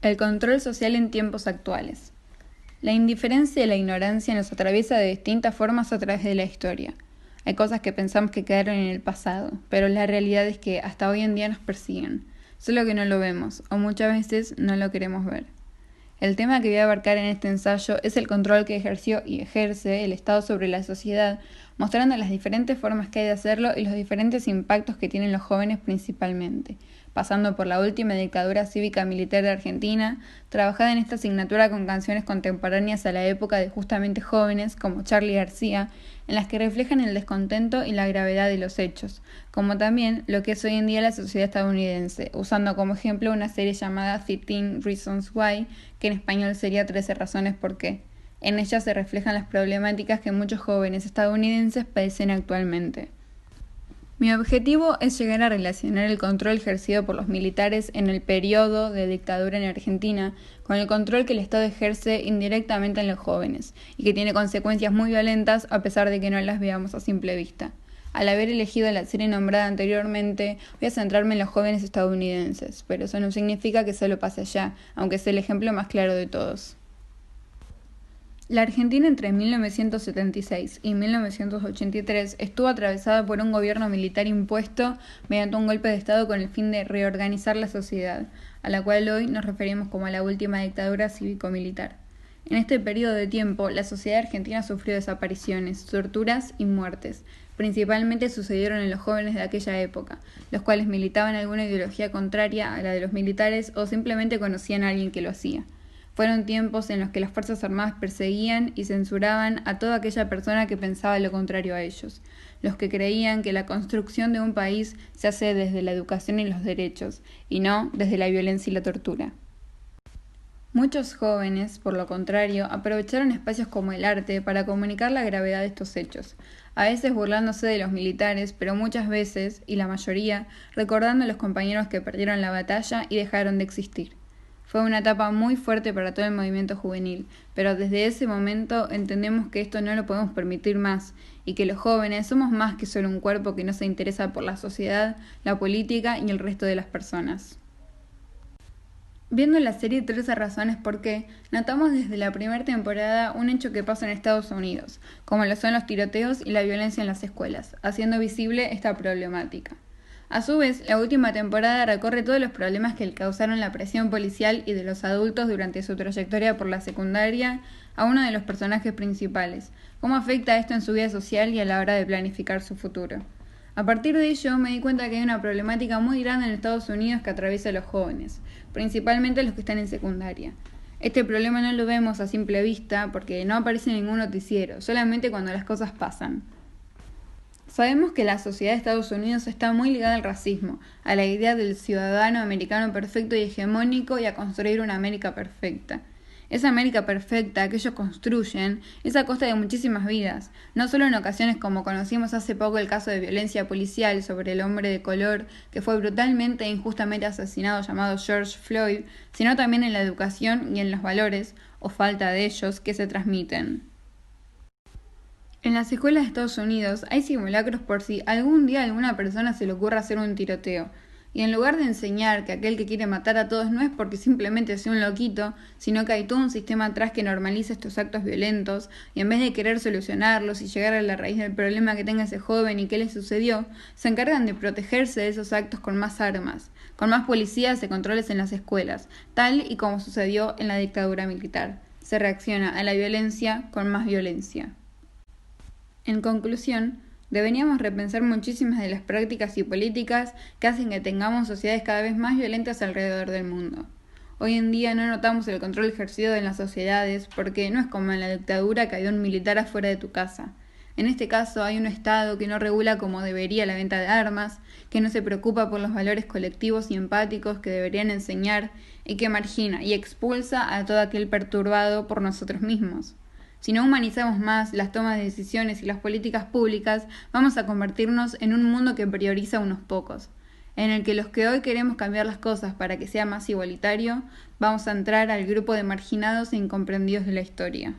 El control social en tiempos actuales. La indiferencia y la ignorancia nos atraviesa de distintas formas a través de la historia. Hay cosas que pensamos que quedaron en el pasado, pero la realidad es que hasta hoy en día nos persiguen, solo que no lo vemos, o muchas veces no lo queremos ver. El tema que voy a abarcar en este ensayo es el control que ejerció y ejerce el Estado sobre la sociedad, mostrando las diferentes formas que hay de hacerlo y los diferentes impactos que tienen los jóvenes principalmente, pasando por la última dictadura cívica-militar de Argentina, trabajada en esta asignatura con canciones contemporáneas a la época de justamente jóvenes como Charly García, en las que reflejan el descontento y la gravedad de los hechos, como también lo que es hoy en día la sociedad estadounidense, usando como ejemplo una serie llamada 13 Reasons Why, que en español sería 13 razones por qué. En ella se reflejan las problemáticas que muchos jóvenes estadounidenses padecen actualmente. Mi objetivo es llegar a relacionar el control ejercido por los militares en el periodo de dictadura en Argentina con el control que el Estado ejerce indirectamente en los jóvenes y que tiene consecuencias muy violentas a pesar de que no las veamos a simple vista. Al haber elegido la serie nombrada anteriormente, voy a centrarme en los jóvenes estadounidenses, pero eso no significa que solo pase allá, aunque es el ejemplo más claro de todos. La Argentina entre 1976 y 1983 estuvo atravesada por un gobierno militar impuesto mediante un golpe de Estado con el fin de reorganizar la sociedad, a la cual hoy nos referimos como a la última dictadura cívico-militar. En este periodo de tiempo, la sociedad argentina sufrió desapariciones, torturas y muertes. Principalmente sucedieron en los jóvenes de aquella época, los cuales militaban alguna ideología contraria a la de los militares o simplemente conocían a alguien que lo hacía. Fueron tiempos en los que las Fuerzas Armadas perseguían y censuraban a toda aquella persona que pensaba lo contrario a ellos, los que creían que la construcción de un país se hace desde la educación y los derechos, y no desde la violencia y la tortura. Muchos jóvenes, por lo contrario, aprovecharon espacios como el arte para comunicar la gravedad de estos hechos, a veces burlándose de los militares, pero muchas veces, y la mayoría, recordando a los compañeros que perdieron la batalla y dejaron de existir. Fue una etapa muy fuerte para todo el movimiento juvenil, pero desde ese momento entendemos que esto no lo podemos permitir más y que los jóvenes somos más que solo un cuerpo que no se interesa por la sociedad, la política y el resto de las personas. Viendo la serie 13 razones por qué, notamos desde la primera temporada un hecho que pasa en Estados Unidos, como lo son los tiroteos y la violencia en las escuelas, haciendo visible esta problemática. A su vez, la última temporada recorre todos los problemas que le causaron la presión policial y de los adultos durante su trayectoria por la secundaria a uno de los personajes principales, cómo afecta esto en su vida social y a la hora de planificar su futuro. A partir de ello me di cuenta que hay una problemática muy grande en Estados Unidos que atraviesa a los jóvenes, principalmente los que están en secundaria. Este problema no lo vemos a simple vista porque no aparece en ningún noticiero, solamente cuando las cosas pasan. Sabemos que la sociedad de Estados Unidos está muy ligada al racismo, a la idea del ciudadano americano perfecto y hegemónico y a construir una América perfecta. Esa América perfecta que ellos construyen es a costa de muchísimas vidas, no solo en ocasiones como conocimos hace poco el caso de violencia policial sobre el hombre de color que fue brutalmente e injustamente asesinado llamado George Floyd, sino también en la educación y en los valores, o falta de ellos, que se transmiten. En las escuelas de Estados Unidos hay simulacros por si algún día a alguna persona se le ocurra hacer un tiroteo. Y en lugar de enseñar que aquel que quiere matar a todos no es porque simplemente sea un loquito, sino que hay todo un sistema atrás que normaliza estos actos violentos, y en vez de querer solucionarlos y llegar a la raíz del problema que tenga ese joven y qué le sucedió, se encargan de protegerse de esos actos con más armas, con más policías y controles en las escuelas, tal y como sucedió en la dictadura militar. Se reacciona a la violencia con más violencia. En conclusión, deberíamos repensar muchísimas de las prácticas y políticas que hacen que tengamos sociedades cada vez más violentas alrededor del mundo. Hoy en día no notamos el control ejercido en las sociedades porque no es como en la dictadura que hay un militar afuera de tu casa. En este caso hay un Estado que no regula como debería la venta de armas, que no se preocupa por los valores colectivos y empáticos que deberían enseñar y que margina y expulsa a todo aquel perturbado por nosotros mismos. Si no humanizamos más las tomas de decisiones y las políticas públicas, vamos a convertirnos en un mundo que prioriza a unos pocos, en el que los que hoy queremos cambiar las cosas para que sea más igualitario, vamos a entrar al grupo de marginados e incomprendidos de la historia.